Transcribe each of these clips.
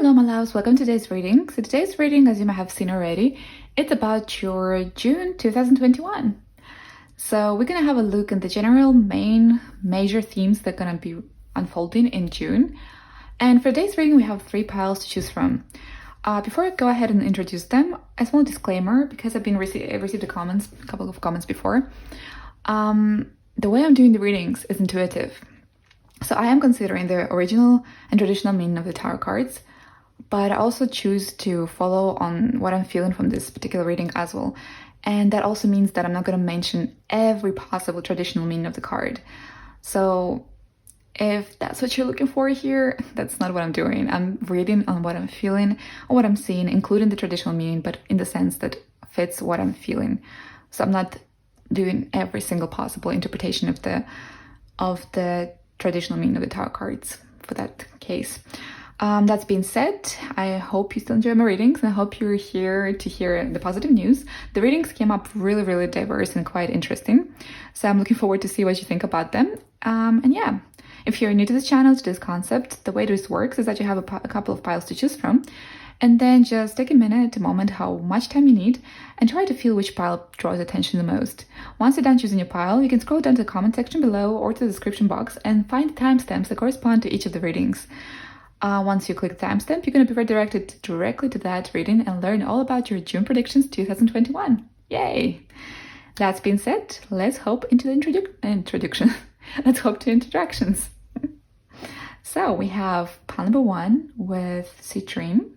Hello my loves, welcome to today's reading. So today's reading, as you might have seen already, it's about your June 2021. So we're gonna have a look at the general major themes that are gonna be unfolding in June. And for today's reading, we have 3 piles to choose from. Before I go ahead and introduce them, a small disclaimer, because I've received a couple of comments before. The way I'm doing the readings is intuitive. So I am considering the original and traditional meaning of the tarot cards, but I also choose to follow on what I'm feeling from this particular reading as well. And that also means that I'm not going to mention every possible traditional meaning of the card. So if that's what you're looking for here, that's not what I'm doing. I'm reading on what I'm feeling or what I'm seeing, including the traditional meaning, but in the sense that fits what I'm feeling. So I'm not doing every single possible interpretation of the traditional meaning of the tarot cards for that case. That's being said, I hope you still enjoy my readings, and I hope you're here to hear the positive news. The readings came up really diverse and quite interesting, so I'm looking forward to see what you think about them. And yeah, if you're new to this channel, to this concept, the way this works is that you have a couple of piles to choose from, and then just take a moment, how much time you need, and try to feel which pile draws attention the most. Once you're done choosing your pile, you can scroll down to the comment section below or to the description box and find the timestamps that correspond to each of the readings. Once you click timestamp, you're going to be redirected directly to that reading and learn all about your June predictions 2021. Yay! That's being said, let's hop into the introduction. Let's hop to introductions. So we have pile number 1 with citrine.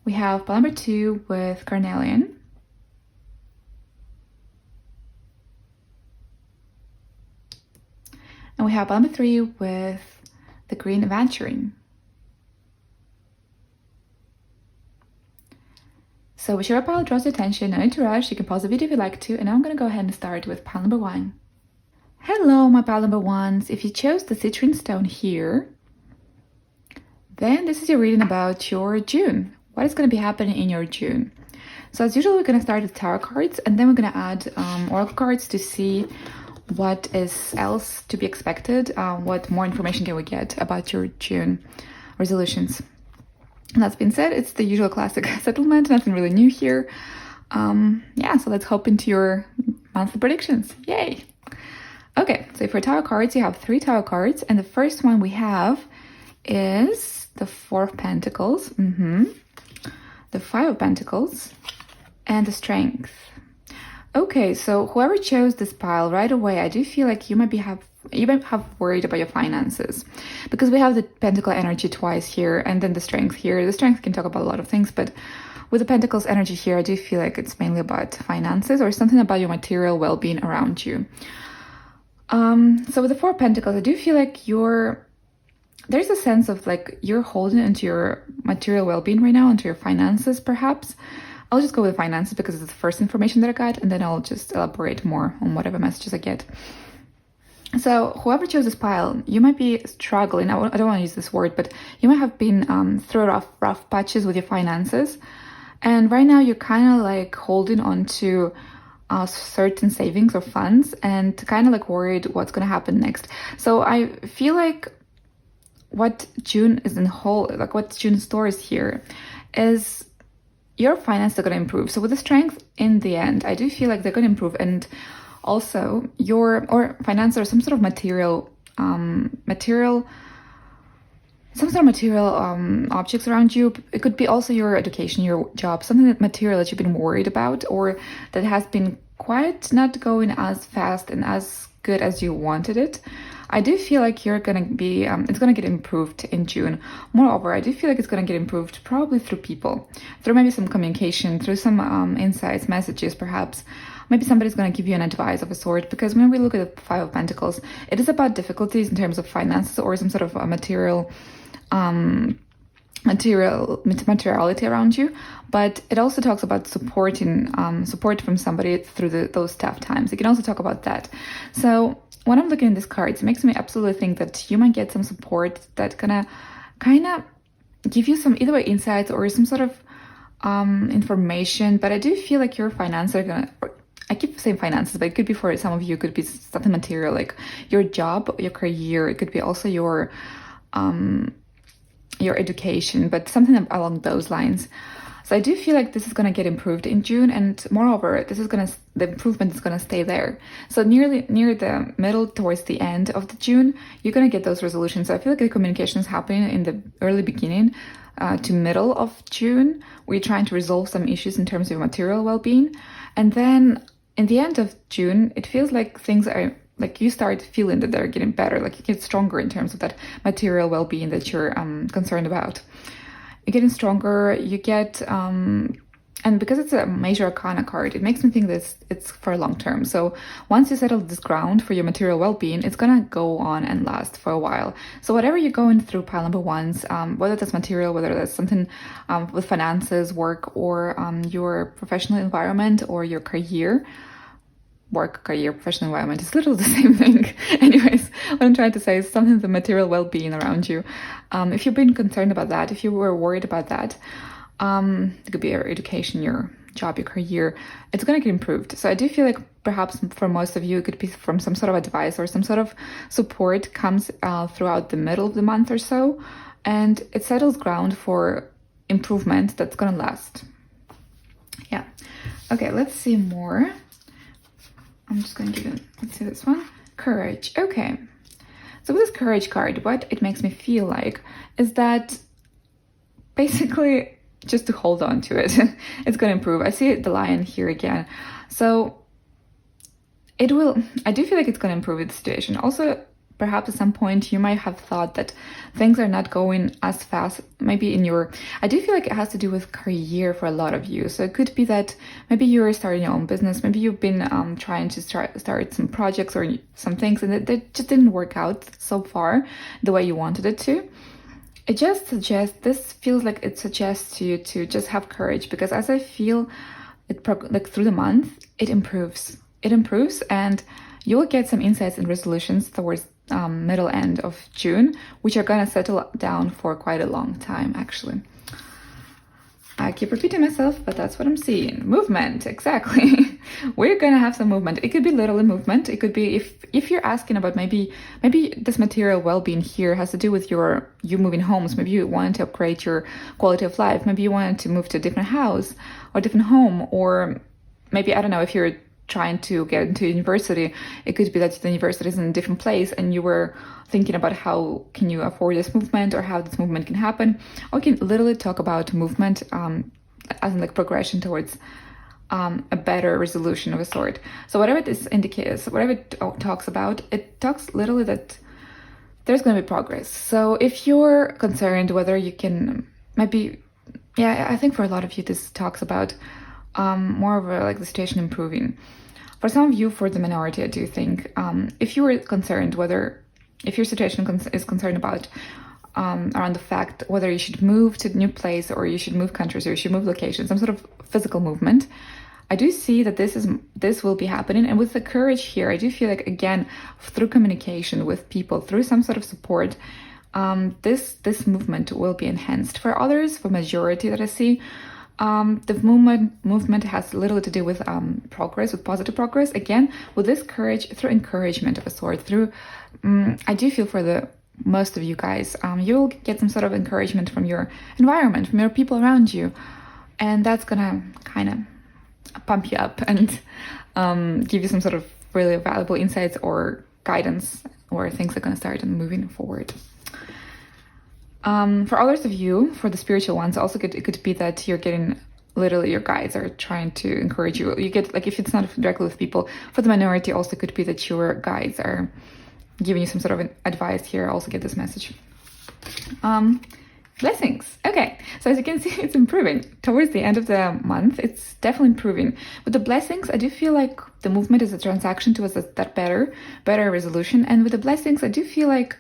We have pile number 2 with carnelian. And we have pile number 3 with the green aventurine. So whichever pile draws your attention, no need to rush, you can pause the video if you'd like to, and now I'm going to go ahead and start with pile number 1. Hello my pile number 1s, if you chose the citrine stone here, then this is your reading about your June. What is going to be happening in your June? So as usual, we're going to start with tarot cards, and then we're going to add oracle cards to see what is else to be expected, what more information can we get about your June resolutions. And that's been said, it's the usual classic settlement, nothing really new here. Yeah, so let's hop into your monthly predictions. Yay! Okay, so for tarot cards, you have 3 tarot cards, and the first one we have is the 4 of Pentacles, the 5 of Pentacles, and the Strength. Okay, so whoever chose this pile right away, I do feel like you might have worried about your finances, because we have the Pentacle energy twice here and then the Strength here. The Strength can talk about a lot of things, but with the Pentacles energy here, I do feel like it's mainly about finances or something about your material well-being around you. So with the 4 of Pentacles, I do feel like there's a sense of like you're holding into your material well-being right now, into your finances perhaps. I'll just go with finances because it's the first information that I got, and then I'll just elaborate more on whatever messages I get. So whoever chose this pile, you might be struggling. I don't want to use this word, but you might have been through rough patches with your finances. And right now you're kind of like holding on to certain savings or funds and kind of like worried what's going to happen next. So I feel like what June is what June stores here is your finances are going to improve. So with the Strength in the end, I do feel like they're going to improve, and also your finances or some sort of material objects around you. It could be also your education, your job, something that material that you've been worried about, or that has been quite not going as fast and as good as you wanted it. I do feel like you're gonna be, it's gonna get improved in June. Moreover, I do feel like it's gonna get improved probably through people, through maybe some communication, through some insights, messages perhaps. Maybe somebody's gonna give you an advice of a sort, because when we look at the 5 of Pentacles, it is about difficulties in terms of finances or some sort of materiality around you, but it also talks about support from somebody through those tough times. You can also talk about that. So when I'm looking at these cards, it makes me absolutely think that you might get some support that's gonna kind of give you some either way insights or some sort of information. But I do feel like your finances are gonna, I keep saying finances, but it could be for some of you, it could be something material, like your job, your career. It could be also your education, but something along those lines. So I do feel like this is going to get improved in June, and moreover, the improvement is going to stay there. So near the middle towards the end of the June, you're going to get those resolutions. So I feel like the communication is happening in the early beginning to middle of June, where you're trying to resolve some issues in terms of material well-being. And then in the end of June, it feels like things are like you start feeling that they're getting better, like you get stronger in terms of that material well-being that you're concerned about. You're getting stronger, you get, and because it's a major arcana card, it makes me think that it's for long term. So once you settle this ground for your material well-being, it's gonna go on and last for a while. So whatever you're going through, pile number ones, whether that's material, whether that's something with finances, work, or your professional environment or your career, work, career, professional environment, is literally the same thing. Anyways, what I'm trying to say is something the material well-being around you. If you've been concerned about that, if you were worried about that, it could be your education, your job, your career, it's going to get improved. So I do feel like perhaps for most of you, it could be from some sort of advice or some sort of support comes throughout the middle of the month or so, and it settles ground for improvement that's going to last. Yeah. Okay, let's see more. I'm just going to give it, let's see this one. Courage. Okay. So with this courage card, what it makes me feel like is that basically just to hold on to it, it's going to improve. I see the lion here again. So I do feel like it's going to improve the situation. Also, perhaps at some point you might have thought that things are not going as fast, maybe I do feel like it has to do with career for a lot of you. So it could be that maybe you're starting your own business, maybe you've been trying to start some projects or some things, and they just didn't work out so far the way you wanted it to. This feels like it suggests to you to just have courage, because as I feel it, like through the month, it improves, and you'll get some insights and resolutions towards middle end of June, which are going to settle down for quite a long time, actually. I keep repeating myself, but that's what I'm seeing. Movement, exactly. We're going to have some movement. It could be literally movement. It could be if you're asking about maybe this material well-being here has to do with you moving homes. Maybe you wanted to upgrade your quality of life. Maybe you wanted to move to a different house or different home, or maybe, I don't know, if you're trying to get into university, it could be that the university is in a different place and you were thinking about how can you afford this movement or how this movement can happen. Or you can literally talk about movement as in like progression towards a better resolution of a sort. So whatever this indicates, whatever it talks about, it talks literally that there's going to be progress. So if you're concerned whether you can I think for a lot of you this talks about more of like the situation improving. For some of you, for the minority, I do think, if you were concerned if your situation is concerned about around the fact whether you should move to a new place or you should move countries or you should move locations, some sort of physical movement, I do see that this will be happening. And with the courage here, I do feel like, again, through communication with people, through some sort of support, this movement will be enhanced. For others, for majority that I see, the movement has little to do with progress, with positive progress. Again, with this courage, through encouragement of a sort, I do feel for the most of you guys, you'll get some sort of encouragement from your environment, from your people around you, and that's gonna kind of pump you up and give you some sort of really valuable insights or guidance, or things are gonna start moving forward. For others of you, for the spiritual ones, also it could be that you're getting, literally your guides are trying to encourage you. You get, like, if it's not directly with people, for the minority also could be that your guides are giving you some sort of advice here. I also get this message. Blessings. Okay, so as you can see, it's improving. Towards the end of the month, it's definitely improving. With the blessings, I do feel like the movement is a transaction towards that better resolution. And with the blessings, I do feel like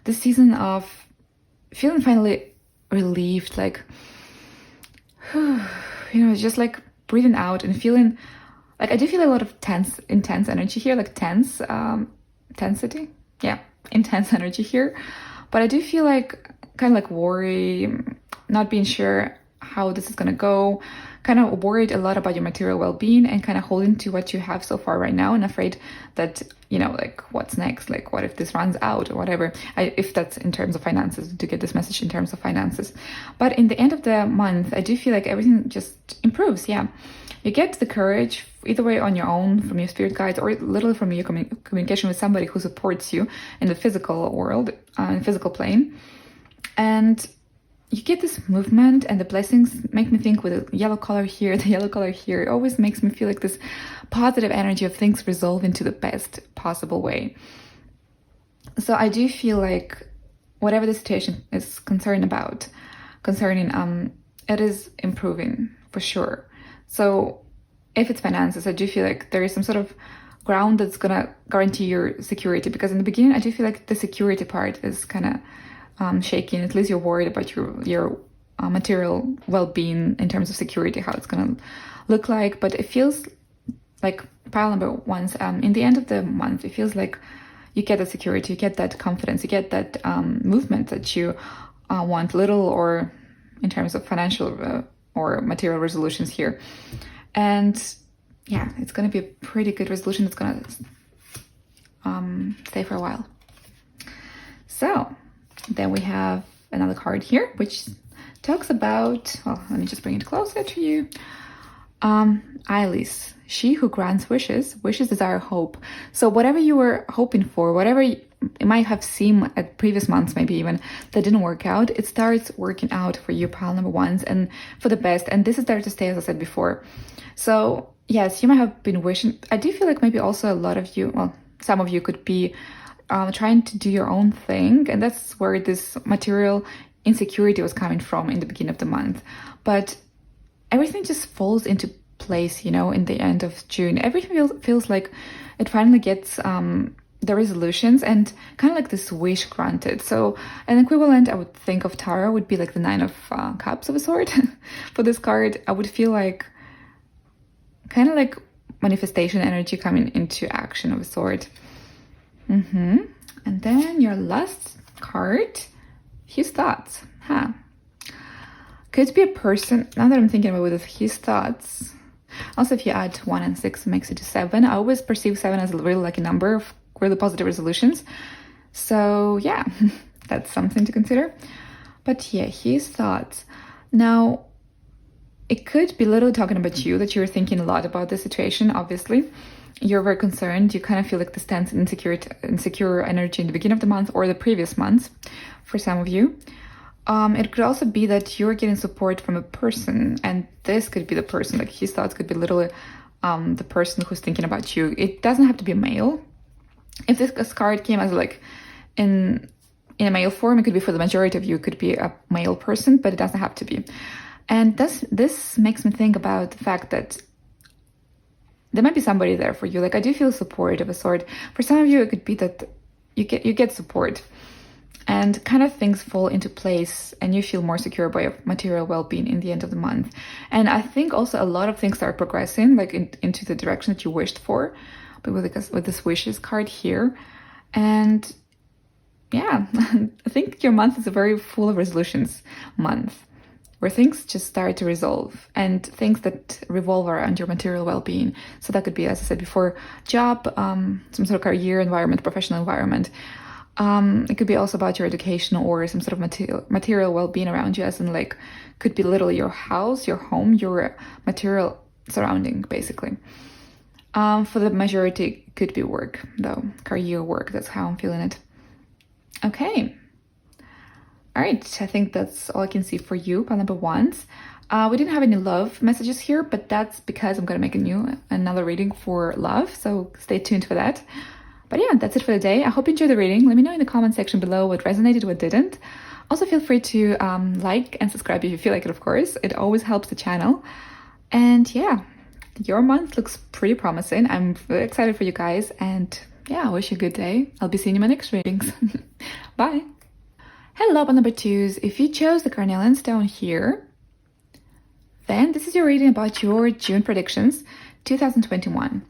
the season of feeling finally relieved, like, just like breathing out and feeling like, I do feel a lot of intense energy here, like intensity. Yeah, intense energy here. But I do feel like kind of like worry, not being sure how this is going to go, kind of worried a lot about your material well-being and kind of holding to what you have so far right now and afraid that, you know, like what's next, like what if this runs out or whatever, if that's in terms of finances, to get this message in terms of finances. But in the end of the month, I do feel like everything just improves. Yeah, you get the courage either way on your own from your spirit guides or literally from your communication with somebody who supports you in the physical world, in the physical plane. And you get this movement, and the blessings make me think with the yellow color here, the yellow color here, it always makes me feel like this positive energy of things resolve into the best possible way. So I do feel like whatever the situation is concerning, it is improving for sure. So if it's finances, I do feel like there is some sort of ground that's gonna guarantee your security, because in the beginning I do feel like the security part is kind of shaking. At least you're worried about your material well-being in terms of security, how it's gonna look like. But it feels like pile number ones, in the end of the month, it feels like you get that security, you get that confidence, you get that movement that you want, little or in terms of financial or material resolutions here. And yeah, it's gonna be a pretty good resolution. It's gonna stay for a while. So then we have another card here, which talks about, well, let me just bring it closer to you. Eilis, she who grants wishes desire hope. So whatever you were hoping for, whatever it might have seemed at previous months, maybe even that didn't work out, it starts working out for you, pile number ones, and for the best. And this is there to stay, as I said before. So yes, you might have been wishing. I do feel like maybe also a lot of you, well, some of you could be trying to do your own thing, and that's where this material insecurity was coming from in the beginning of the month. But everything just falls into place, you know, in the end of June. Everything feels like it finally gets the resolutions and kind of like this wish granted. So an equivalent I would think of tarot would be like the Nine of Cups of a sort. For this card, I would feel like kind of like manifestation energy coming into action of a sort. And then your last card, his thoughts. Could be a person. Now that I'm thinking about with his thoughts. Also, if you add 1 and 6, it makes it to 7. I always perceive 7 as a really lucky number of really positive resolutions. So yeah, that's something to consider. But yeah, his thoughts. Now, it could be literally talking about you, that you're thinking a lot about the situation, obviously. You're very concerned. You kind of feel like this tense and insecure energy in the beginning of the month or the previous months for some of you. It could also be that you're getting support from a person, and this could be the person, like his thoughts could be literally the person who's thinking about you. It doesn't have to be a male. If this card came as like in a male form, it could be for the majority of you, it could be a male person, but it doesn't have to be. And this makes me think about the fact that there might be somebody there for you. Like, I do feel support of a sort. For some of you, it could be that you get support and kind of things fall into place and you feel more secure about your material well-being in the end of the month. And I think also a lot of things start progressing like into the direction that you wished for, but with this wishes card here. And yeah, I think your month is a very full of resolutions month, where things just start to resolve and things that revolve around your material well-being. So that could be, as I said before, job, some sort of career environment, professional environment. It could be also about your education or some sort of material well-being around you, as in like, could be literally your house, your home, your material surrounding, basically. For the majority, it could be work, though. Career, work, that's how I'm feeling it. Okay. All right, I think that's all I can see for you, pile number ones. We didn't have any love messages here, but that's because I'm going to make another reading for love, so stay tuned for that. But yeah, that's it for the day. I hope you enjoyed the reading. Let me know in the comment section below what resonated, what didn't. Also, feel free to like and subscribe if you feel like it, of course. It always helps the channel. And yeah, your month looks pretty promising. I'm very excited for you guys. And yeah, I wish you a good day. I'll be seeing you in my next readings. Bye. Hello, pile number twos. If you chose the carnelian stone here, then this is your reading about your June predictions 2021.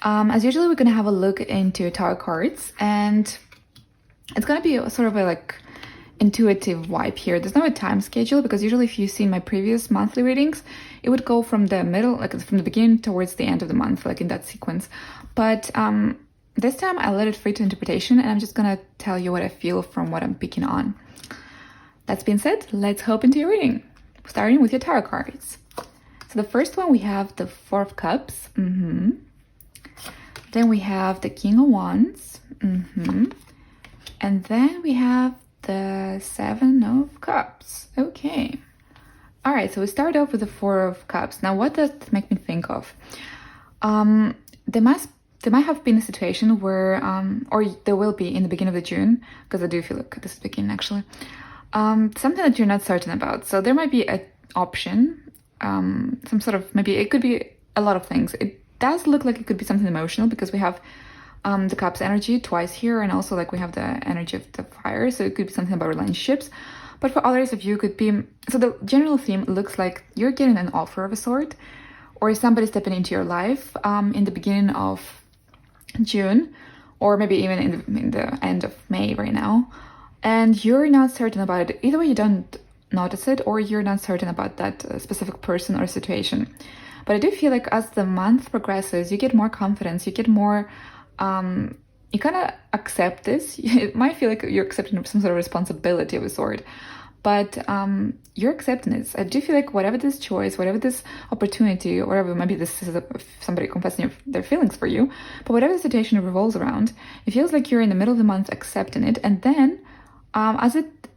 As usual, we're going to have a look into tarot cards, and it's going to be sort of a like intuitive vibe here. There's no a time schedule, because usually if you've seen my previous monthly readings, it would go from the middle, like from the beginning towards the end of the month, like in that sequence. But this time I let it free to interpretation, and I'm just gonna tell you what I feel from what I'm picking on. That's being said, let's hop into your reading, starting with your tarot cards. So the first one, we have the Four of Cups. Then we have the King of Wands. And then we have the Seven of Cups. Okay. All right, so we start off with the Four of Cups. Now, what does that make me think of? There might have been a situation where, or there will be in the beginning of June, because I do feel like this is beginning actually, something that you're not certain about. So there might be an option, some sort of, maybe it could be a lot of things. It does look like it could be something emotional, because we have the Cups energy twice here, and also like we have the energy of the fire, so it could be something about relationships. But for others of you, it could be, so the general theme looks like you're getting an offer of a sort, or somebody stepping into your life in the beginning of June, or maybe even in the end of May right now, and you're not certain about it. Either way, you don't notice it, or you're not certain about that specific person or situation. But I do feel like as the month progresses, you get more confidence, you get more, you kind of accept this. It might feel like you're accepting some sort of responsibility of a sort, but you're accepting it. I do feel like whatever this choice, whatever this opportunity, or whatever, maybe this is somebody confessing their feelings for you, but whatever the situation revolves around, it feels like you're in the middle of the month accepting it, and then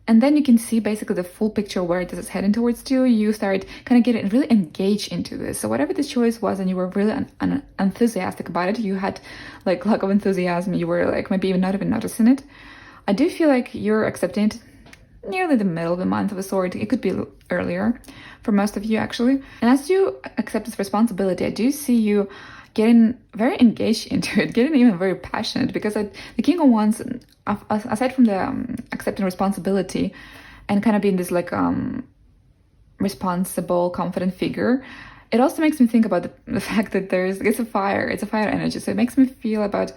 and then you can see basically the full picture where it is heading towards to. You start kind of getting really engaged into this. So whatever this choice was, and you were really enthusiastic about it, you had like lack of enthusiasm, you were like maybe even not even noticing it. I do feel like you're accepting it nearly the middle of the month of a sort. It could be earlier for most of you actually. And as you accept this responsibility, I do see you getting very engaged into it, getting even very passionate, because the King of Wands, aside from the accepting responsibility and kind of being this like responsible, confident figure, it also makes me think about the fact that it's a fire energy. So it makes me feel about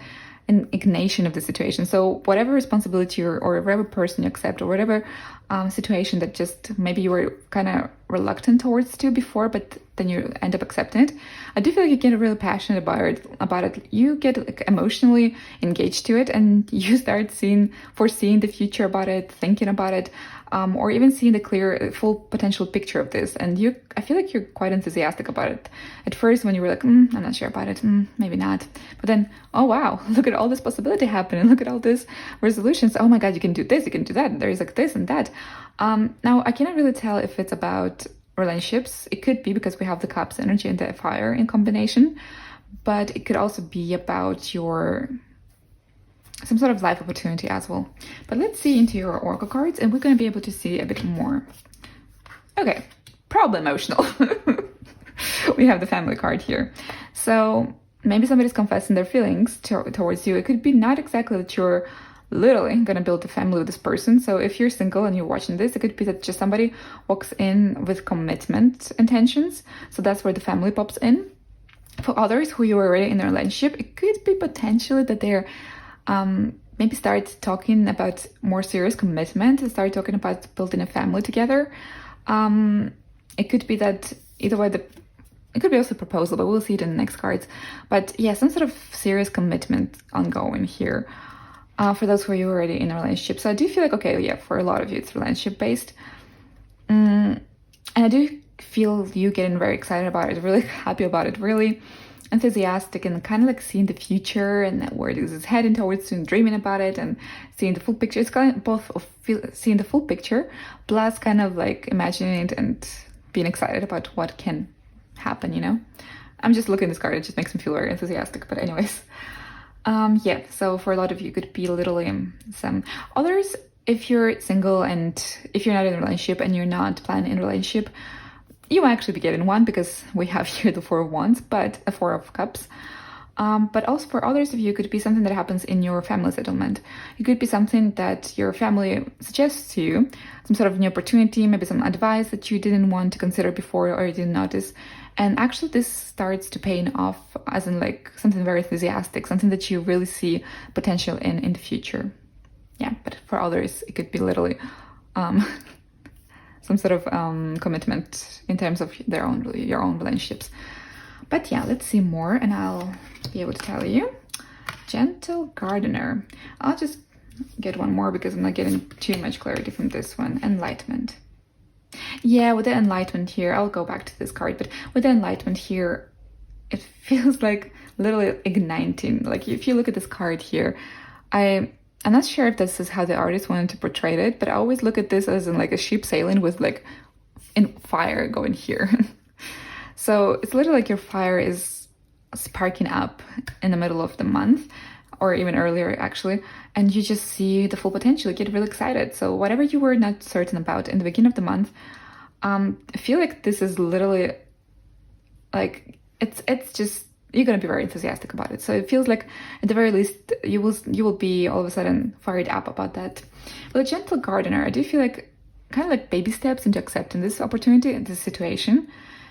an ignition of the situation. So whatever responsibility or whatever person you accept, or whatever situation that just maybe you were kind of reluctant towards to before, but then you end up accepting it, I do feel like you get really passionate about it. You get like emotionally engaged to it, and you start foreseeing the future about it, thinking about it, or even seeing the full potential picture of this. And I feel like you're quite enthusiastic about it. At first, when you were like, I'm not sure about it, maybe not. But then, oh wow, look at all this possibility happening. Look at all these resolutions. Oh my God, you can do this, you can do that. There's like this and that. Now, I cannot really tell if it's about relationships. It could be because we have the Cups energy and the fire in combination, but it could also be about some sort of life opportunity as well. But let's see into your oracle cards, and we're going to be able to see a bit more. Okay, probably emotional. We have the family card here. So maybe somebody's confessing their feelings towards you. It could be not exactly that you're literally gonna build a family with this person. So if you're single and you're watching this, it could be that just somebody walks in with commitment intentions. So that's where the family pops in. For others who you are already in a relationship, it could be potentially that they're maybe start talking about more serious commitment and start talking about building a family together. It could be that either way, it could be also a proposal, but we'll see it in the next cards. But yeah, some sort of serious commitment ongoing here. For those who are already in a relationship. So I do feel like, okay, yeah, for a lot of you, it's relationship based. And I do feel you getting very excited about it, really happy about it, really enthusiastic, and kind of like seeing the future and where this is heading towards, and dreaming about it and seeing the full picture. It's kind of both of seeing the full picture, plus kind of like imagining it and being excited about what can happen, you know? I'm just looking at this card, it just makes me feel very enthusiastic. But anyways. Yeah, so for a lot of you, it could be literally some others. If you're single and if you're not in a relationship and you're not planning a relationship, you might actually be getting one, because we have here the Four of Wands, but a Four of Cups. But also for others of you, it could be something that happens in your family settlement. It could be something that your family suggests to you, some sort of new opportunity, maybe some advice that you didn't want to consider before or you didn't notice. And actually this starts to pay off as in like something very enthusiastic, something that you really see potential in the future. Yeah, but for others, it could be literally some sort of commitment in terms of your own relationships. But yeah, let's see more and I'll be able to tell you. Gentle Gardener. I'll just get one more because I'm not getting too much clarity from this one. Enlightenment. Yeah, with the Enlightenment here, I'll go back to this card, but with the Enlightenment here, it feels like literally igniting. Like if you look at this card here, I'm not sure if this is how the artist wanted to portray it, but I always look at this as in like a ship sailing with like in fire going here. So it's literally like your fire is sparking up in the middle of the month, or even earlier actually, and you just see the full potential. You get really excited. So whatever you were not certain about in the beginning of the month, I feel like this is literally like it's just, you're gonna be very enthusiastic about it. So it feels like at the very least you will be all of a sudden fired up about that. With a Gentle Gardener, I do feel like kind of like baby steps into accepting this opportunity and this situation,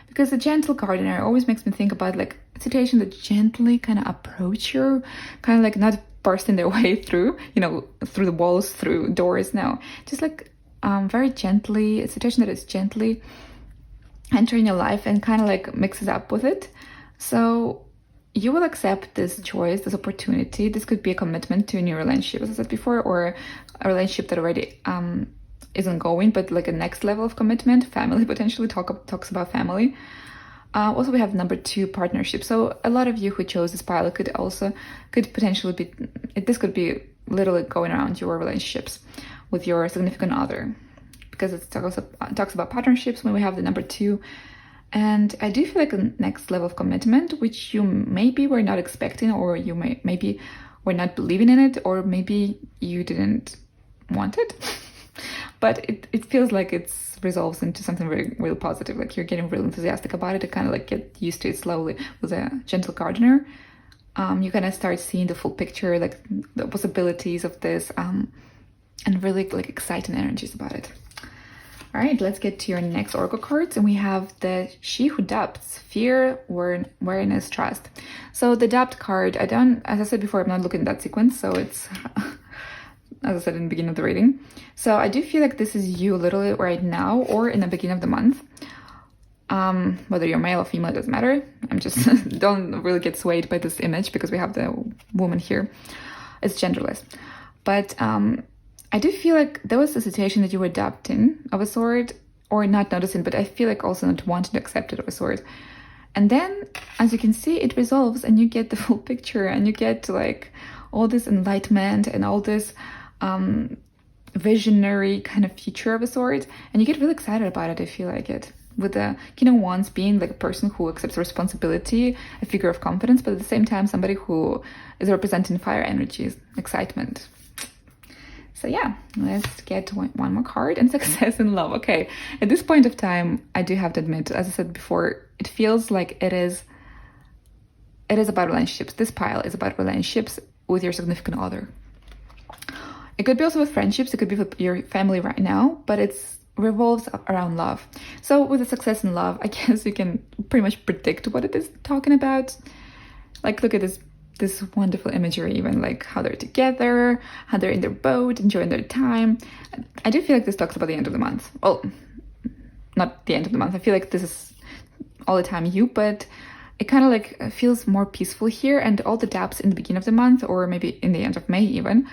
because the Gentle Gardener always makes me think about like a situation that gently kind of approach you, kind of like not bursting their way through, you know, through the walls, through doors. No, just like very gently, a situation that is gently entering your life and kind of like mixes up with it. So you will accept this choice, this opportunity. This could be a commitment to a new relationship, as I said before, or a relationship that already isn't going, but like a next level of commitment, family potentially, talks about family. Also, we have number 2, partnership. So a lot of you who chose this pile could potentially be, this could be literally going around your relationships with your significant other, because it talks about partnerships when we have the number 2. And I do feel like a next level of commitment, which you maybe were not expecting, or you maybe were not believing in it, or maybe you didn't want it. But it feels like it resolves into something very, really positive. Like you're getting really enthusiastic about it. To kind of like get used to it slowly with a Gentle Gardener. You kind of start seeing the full picture, like the possibilities of this, and really like exciting energies about it. All right, let's get to your next oracle cards, and we have the She Who Doubts, Fear, Awareness, Trust. So the Doubt card, as I said before, I'm not looking at that sequence, so it's, as I said in the beginning of the reading. So I do feel like this is you literally right now or in the beginning of the month. Whether you're male or female, it doesn't matter. I'm just, don't really get swayed by this image because we have the woman here. It's genderless. But I do feel like there was a situation that you were adapting of a sort, or not noticing, but I feel like also not wanting to accept it of a sort. And then, as you can see, it resolves and you get the full picture, and you get like all this enlightenment and all this visionary kind of future of a sort, and you get really excited about it. I feel like it. With the King of Wands being like a person who accepts responsibility, a figure of confidence, but at the same time somebody who is representing fire energies, excitement. So yeah, let's get one more card, and Success in Love. Okay, at this point of time, I do have to admit, as I said before, it feels like it is about relationships. This pile is about relationships with your significant other. It could be also with friendships, it could be with your family right now, but it's revolves around love. So with the Success in Love, I guess you can pretty much predict what it is talking about. Like, look at this wonderful imagery, even like how they're together, how they're in their boat, enjoying their time. I do feel like this talks about the end of the month. Well, not the end of the month. I feel like this is all the time you, but it kind of like feels more peaceful here, and all the doubts in the beginning of the month, or maybe in the end of May even,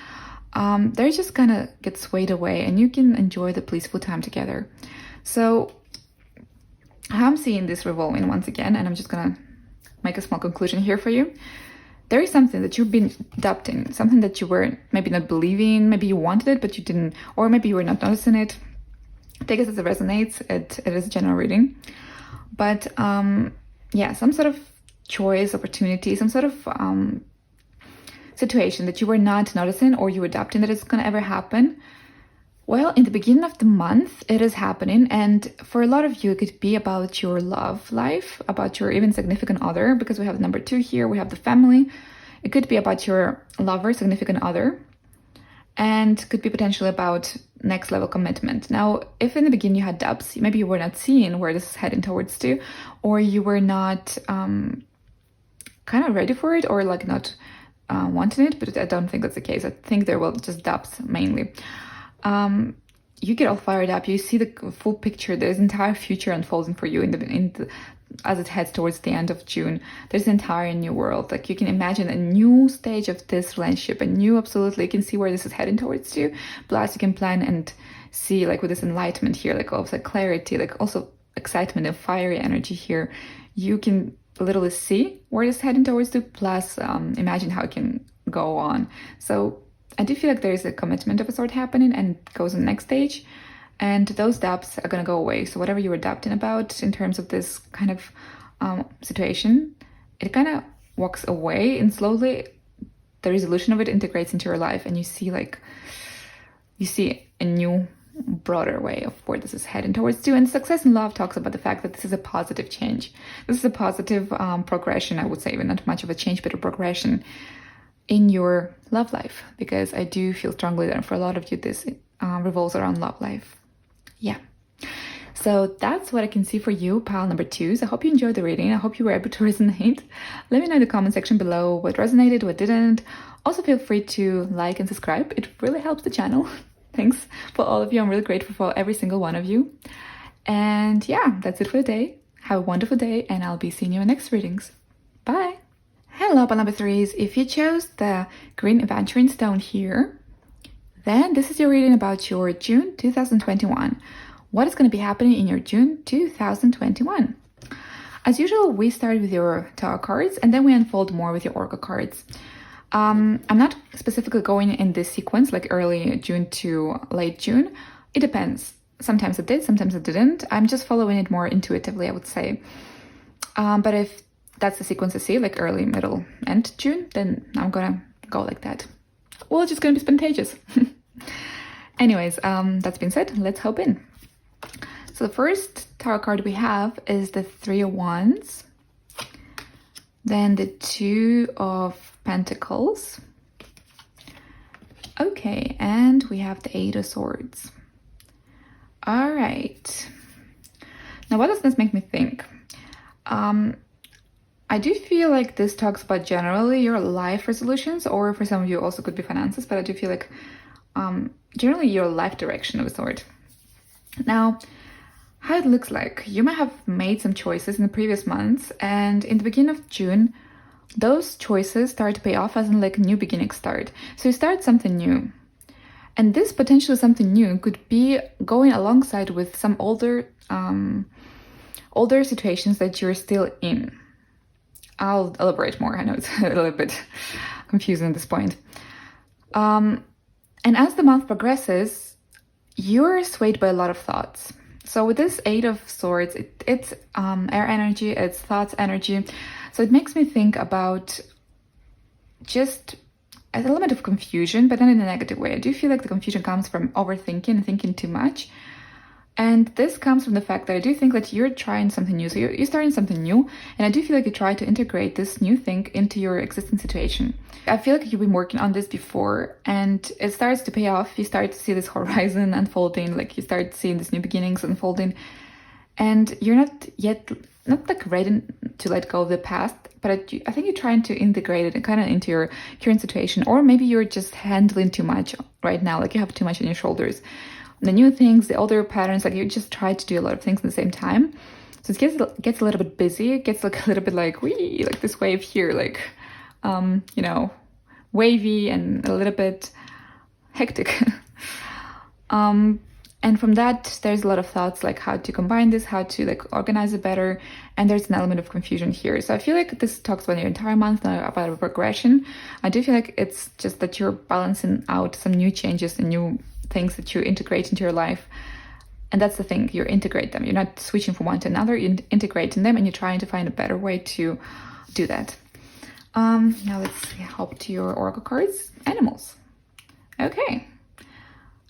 they just kind of get swayed away, and you can enjoy the peaceful time together. So I'm seeing this revolving once again, and I'm just gonna make a small conclusion here for you. There is something that you've been doubting, something that you were maybe not believing, maybe you wanted it, but you didn't, or maybe you were not noticing it. Take it as it resonates, it is a general reading. But yeah, some sort of choice, opportunity, some sort of situation that you were not noticing or you were doubting that it's going to ever happen. Well, in the beginning of the month, it is happening, and for a lot of you, it could be about your love life, about your even significant other, because we have number 2 here, we have the family. It could be about your lover, significant other, and could be potentially about next level commitment. Now, if in the beginning you had doubts, maybe you were not seeing where this is heading towards to, or you were not kind of ready for it, or like not wanting it, but I don't think that's the case. I think there will just doubts mainly. you get all fired up. You see the full picture. There's entire future unfolding for you as it heads towards the end of June. There's an entire new world. Like, you can imagine a new stage of this relationship, you can see where this is heading towards to. Plus, you can plan and see, like, with this enlightenment here, like, also clarity, like also excitement and fiery energy here. You can literally see where it's heading towards to, plus imagine how it can go on. So I do feel like there is a commitment of a sort happening and goes on the next stage. And those doubts are going to go away. So whatever you were doubting about in terms of this kind of situation, it kind of walks away, and slowly the resolution of it integrates into your life. And you see a new, broader way of where this is heading towards to. And Success in Love talks about the fact that this is a positive change. This is a positive progression, I would say, even not much of a change, but a progression in your love life, because I do feel strongly that for a lot of you this revolves around love life. Yeah, so that's what I can see for you, pile number 2. So I hope you enjoyed the reading. I hope you were able to resonate. Let me know in the comment section below what resonated, what didn't. Also feel free to like and subscribe. It really helps the channel. Thanks for all of you. I'm really grateful for every single one of you. And yeah, that's it for the day. Have a wonderful day, and I'll be seeing you in next readings. Bye. Hello, pile number 3s. If you chose the green aventurine stone here, then this is your reading about your June 2021. What is going to be happening in your June 2021? As usual, we start with your tarot cards, and then we unfold more with your oracle cards. I'm not specifically going in this sequence, like early June to late June. It depends. Sometimes I did, sometimes I didn't. I'm just following it more intuitively, I would say. But if that's the sequence I see, like early, middle, end June, then I'm gonna go like that. Well, it's just gonna be spontaneous. Anyways, that's been said, let's hop in. So the first tarot card we have is the 3 of Wands, then the 2 of Pentacles. Okay, and we have the 8 of Swords. All right. Now, what does this make me think? I do feel like this talks about generally your life resolutions, or for some of you also could be finances, but I do feel like generally your life direction of a sort. Now, how it looks like, you might have made some choices in the previous months, and in the beginning of June, those choices start to pay off, as in like a new beginning start. So you start something new. And this potentially something new could be going alongside with some older situations that you're still in. I'll elaborate more. I know it's a little bit confusing at this point. And as the month progresses, you're swayed by a lot of thoughts. So with this 8 of Swords, it's air energy, it's thoughts energy. So it makes me think about just an element of confusion, but not in a negative way. I do feel like the confusion comes from overthinking and thinking too much. And this comes from the fact that I do think that you're trying something new. So you're starting something new. And I do feel like you try to integrate this new thing into your existing situation. I feel like you've been working on this before, and it starts to pay off. You start to see this horizon unfolding, like you start seeing these new beginnings unfolding. And you're not like ready to let go of the past, but I think you're trying to integrate it kind of into your current situation. Or maybe you're just handling too much right now, like you have too much on your shoulders. The new things, the older patterns, like you just try to do a lot of things at the same time. So it gets a little bit busy. It gets like a little bit like, wee, like this wave here, like, wavy and a little bit hectic. And from that, there's a lot of thoughts like how to combine this, how to like organize it better. And there's an element of confusion here. So I feel like this talks about your entire month, not about a progression. I do feel like it's just that you're balancing out some new changes and new things that you integrate into your life. And that's the thing, you integrate them. You're not switching from one to another, you're integrating them, and you're trying to find a better way to do that. Now let's hop to your oracle cards. Animals. Okay.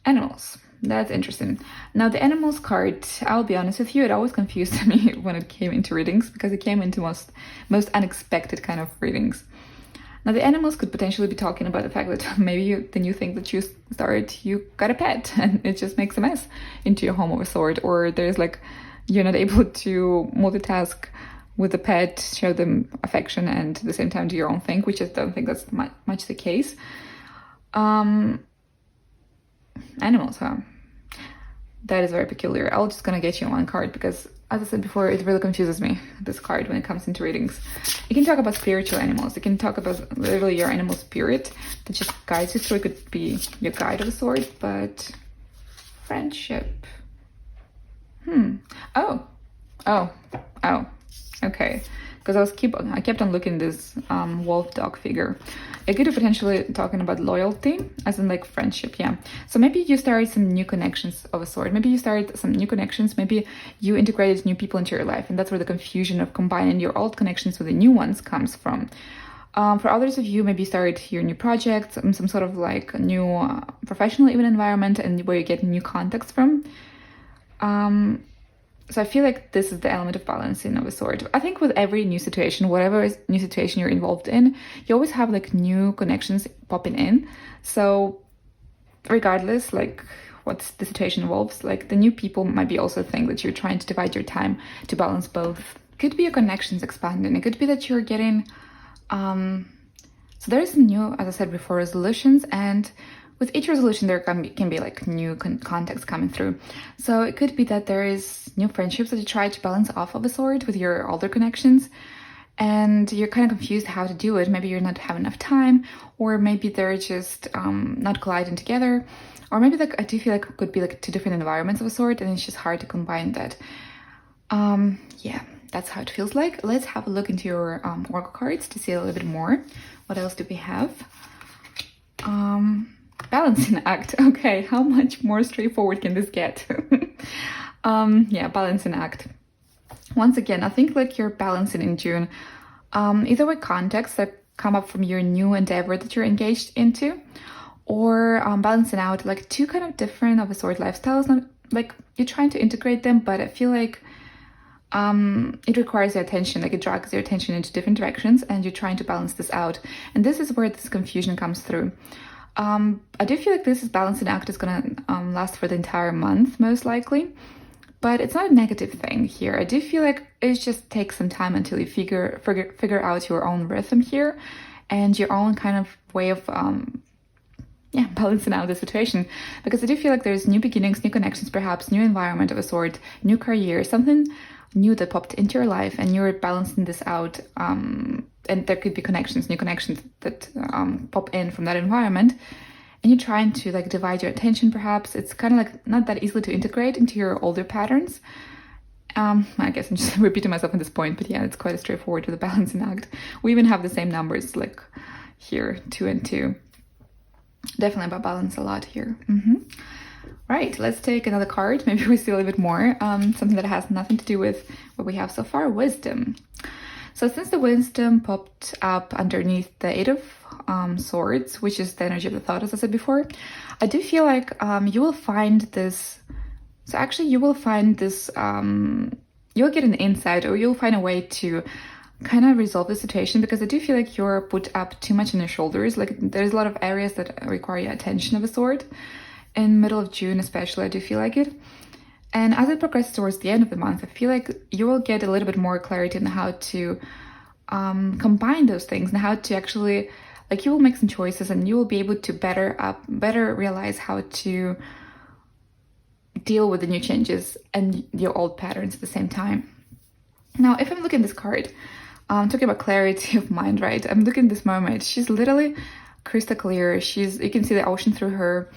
Animals. That's interesting. Now the animals card, I'll be honest with you, it always confused me when it came into readings, because it came into most unexpected kind of readings. Now the animals could potentially be talking about the fact that maybe the new thing that you started, you got a pet and it just makes a mess into your home of a sort, or there's like, you're not able to multitask with the pet, show them affection and at the same time do your own thing, which I don't think that's much the case. Animals, huh? That is very peculiar. I'm just gonna get you one card because, as I said before, it really confuses me, this card, when it comes into readings. You can talk about spiritual animals. You can talk about literally your animal spirit that just guides you through. It could be your guide of a sort, but friendship. Oh. Okay. Because I kept on looking at this wolf dog figure. It could be potentially talking about loyalty, as in like friendship, yeah. So maybe you started some new connections of a sort. Maybe you started some new connections. Maybe you integrated new people into your life, and that's where the confusion of combining your old connections with the new ones comes from. For others of you, maybe you started your new project, some sort of like a new professional even environment, and where you get new contacts from. So I feel like this is the element of balancing of a sort. I think with every new situation, whatever new situation you're involved in, you always have like new connections popping in. So regardless, like what the situation involves, like the new people might be also a thing that you're trying to divide your time to balance both. Could be your connections expanding. It could be that you're getting, so there is some new, as I said before, resolutions, and with each resolution, there can be like new context coming through. So it could be that there is new friendships that you try to balance off of a sort with your older connections, and you're kind of confused how to do it. Maybe you're not having enough time, or maybe they're just not colliding together, or maybe like I do feel like it could be like two different environments of a sort, and it's just hard to combine that. Yeah, that's how it feels like. Let's have a look into your oracle cards to see a little bit more. What else do we have? Balancing act. Okay, how much more straightforward can this get? Yeah, balancing act. Once again, I think like you're balancing in June, either with contexts that come up from your new endeavor that you're engaged into, or balancing out like two kind of different of a sort lifestyles. Not like you're trying to integrate them, but I feel like it requires your attention, like it drags your attention into different directions, and you're trying to balance this out. And this is where this confusion comes through. I do feel like this balancing act is gonna last for the entire month, most likely, but it's not a negative thing here. I do feel like it just takes some time until you figure out your own rhythm here and your own kind of way of balancing out the situation, because I do feel like there's new beginnings, new connections, perhaps new environment of a sort, new career, something new that popped into your life, and you're balancing this out. And there could be new connections that pop in from that environment, and you're trying to like divide your attention. Perhaps it's kind of like not that easily to integrate into your older patterns. I guess I'm just repeating myself at this point, but yeah, it's quite straightforward with a balancing act. We even have the same numbers, like here, 2 and 2. Definitely about balance a lot here. Right, let's take another card. Maybe we see a little bit more. Something that has nothing to do with what we have so far, wisdom. So since the wisdom popped up underneath the 8 of Swords, which is the energy of the thought, as I said before, I do feel like you will find this. So actually, you will find this. You'll get an insight, or you'll find a way to kind of resolve the situation, because I do feel like you're put up too much on your shoulders. Like there's a lot of areas that require your attention of a sort. In middle of June, especially, I do feel like it. And as it progresses towards the end of the month, I feel like you will get a little bit more clarity on how to combine those things, and how to actually, like, you will make some choices, and you will be able to better realize how to deal with the new changes and your old patterns at the same time. Now, if I'm looking at this card, I'm talking about clarity of mind, right? I'm looking at this mermaid. She's literally crystal clear. You can see the ocean through her.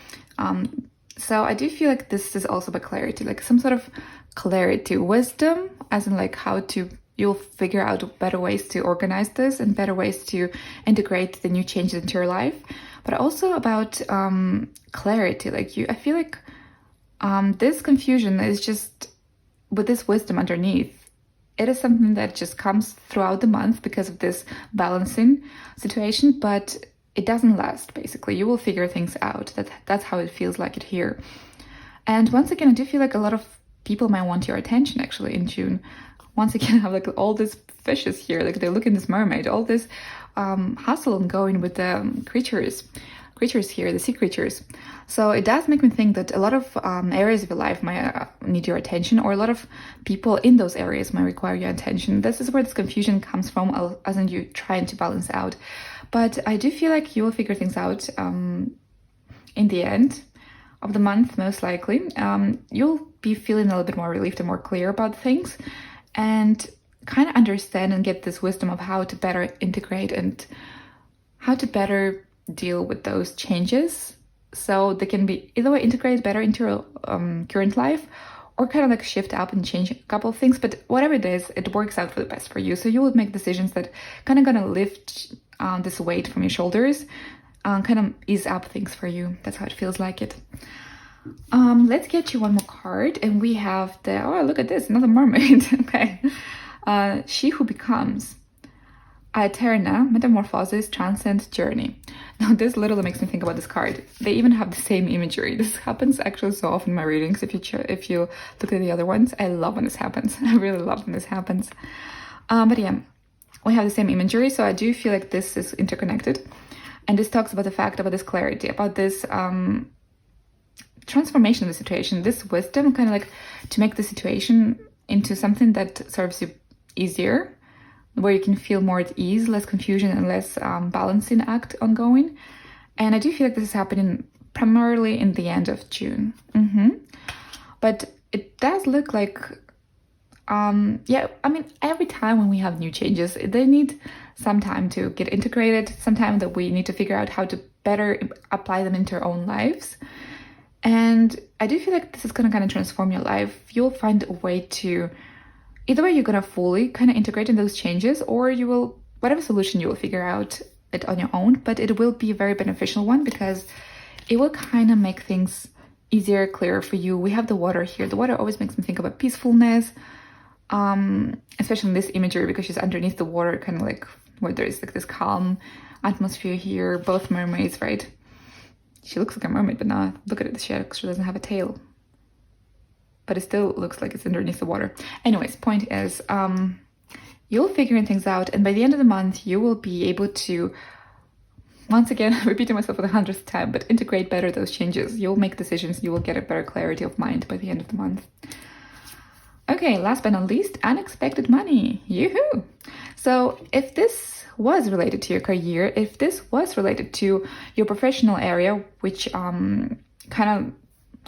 So I do feel like this is also about clarity, like some sort of clarity, wisdom, as in like you'll figure out better ways to organize this and better ways to integrate the new changes into your life, but also about clarity. Like I feel like this confusion is just, with this wisdom underneath, it is something that just comes throughout the month because of this balancing situation, but it doesn't last, basically. You will figure things out. That's how it feels like it here. And once again, I do feel like a lot of people might want your attention, actually, in June. Once again, I have like all these fishes here. Like they look in this mermaid, all this hustle and going with the creatures here, the sea creatures. So it does make me think that a lot of areas of your life might need your attention, or a lot of people in those areas might require your attention. This is where this confusion comes from, as in you trying to balance out. But I do feel like you will figure things out in the end. of the month, most likely, you'll be feeling a little bit more relieved and more clear about things, and kind of understand and get this wisdom of how to better integrate and how to better deal with those changes, so they can be either way integrated better into your current life, or kind of like shift up and change a couple of things. But whatever it is, it works out for the best for you. So you will make decisions that kind of gonna lift this weight from your shoulders, kind of ease up things for you. That's how it feels like it. Let's get you one more card, and we have the, oh, look at this, another mermaid. Okay. She Who Becomes. Eterna, Metamorphosis, Transcend, Journey. Now this literally makes me think about this card. They even have the same imagery. This happens actually so often in my readings. If you look at the other ones, I love when this happens. I really love when this happens. But yeah, we have the same imagery, so I do feel like this is interconnected. And this talks about the fact, about this clarity, about this transformation of the situation, this wisdom, kind of like to make the situation into something that serves you easier, where you can feel more at ease, less confusion and less balancing act ongoing. And I do feel like this is happening primarily in the end of June. But it does look like, yeah, I mean, every time when we have new changes, they need some time to get integrated, some time that we need to figure out how to better apply them into our own lives. And I do feel like this is going to kind of transform your life. You'll find a way to, either way, you're going to fully kind of integrate in those changes, or you will, whatever solution you will figure out it on your own, but it will be a very beneficial one because it will kind of make things easier, clearer for you. We have the water here. The water always makes me think about peacefulness, especially in this imagery, because she's underneath the water, kind of like where there's like this calm atmosphere here. Both mermaids, right? She looks like a mermaid, but now look at it, she actually doesn't have a tail. But it still looks like it's underneath the water. Anyways, point is, you'll figure things out, and by the end of the month, you will be able to, once again, repeating myself for the 100th time, but integrate better those changes. You'll make decisions, you will get a better clarity of mind by the end of the month. Okay, last but not least, unexpected money. Yoo-hoo! So if this was related to your career, if this was related to your professional area, which kind of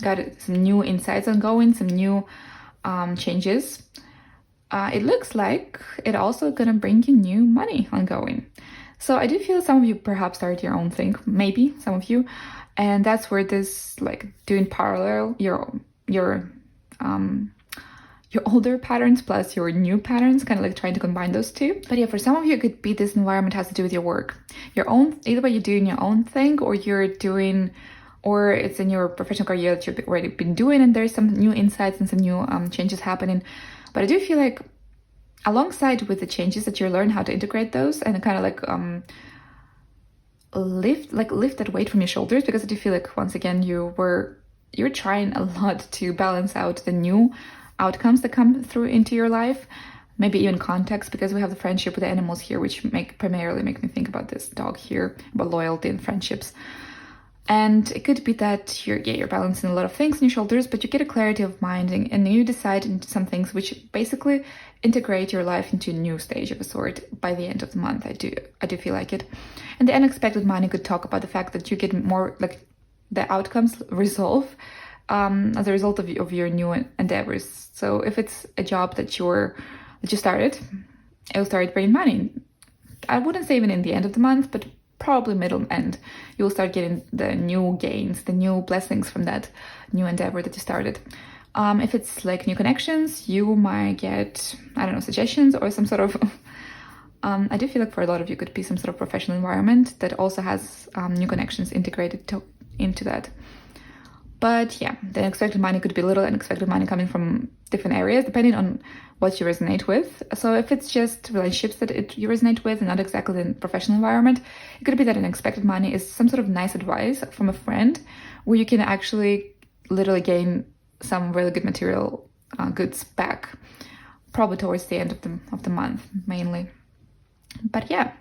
got some new insights ongoing, some new changes, it looks like it also gonna bring you new money ongoing. So I do feel some of you perhaps started your own thing, maybe some of you, and that's where this, like, doing parallel your older patterns plus your new patterns, kind of like trying to combine those two. But yeah, for some of you, it could be this environment has to do with your work, your own, either way you're doing your own thing, or you're doing, or it's in your professional career that you've already been doing, and there's some new insights and some new changes happening. But I do feel like alongside with the changes that you learn how to integrate those and kind of like lift that weight from your shoulders, because I do feel like once again you're trying a lot to balance out the new outcomes that come through into your life, maybe even context, because we have the friendship with the animals here, which primarily make me think about this dog here, about loyalty and friendships. And it could be that you're balancing a lot of things on your shoulders, but you get a clarity of mind, and you decide into some things which basically integrate your life into a new stage of a sort by the end of the month. I do feel like it. And the unexpected money could talk about the fact that you get more, like, the outcomes resolve as a result of your new endeavors. So if it's a job that you started, it'll start bringing money. I wouldn't say even in the end of the month, but probably middle end. You'll start getting the new gains, the new blessings from that new endeavor that you started. If it's like new connections, you might get, I don't know, suggestions or some sort of I do feel like for a lot of you could be some sort of professional environment that also has new connections integrated into that. But yeah, the unexpected money could be little unexpected money coming from different areas, depending on what you resonate with. So if it's just relationships that you resonate with and not exactly the professional environment, it could be that unexpected money is some sort of nice advice from a friend where you can actually literally gain some really good material goods back, probably towards the end of the month, mainly. But yeah,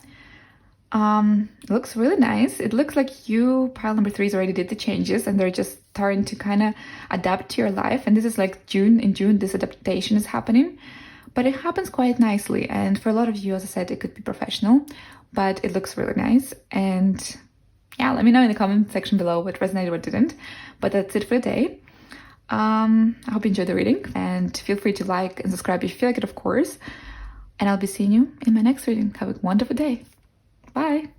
it looks really nice. It looks like you, pile number 3s, already did the changes and they're just starting to kind of adapt to your life. And this is like June. In June, this adaptation is happening, but it happens quite nicely. And for a lot of you, as I said, it could be professional, but it looks really nice. And yeah, let me know in the comment section below what resonated, what didn't. But that's it for the day. I hope you enjoyed the reading, and feel free to like and subscribe if you feel like it, of course. And I'll be seeing you in my next reading. Have a wonderful day. Bye.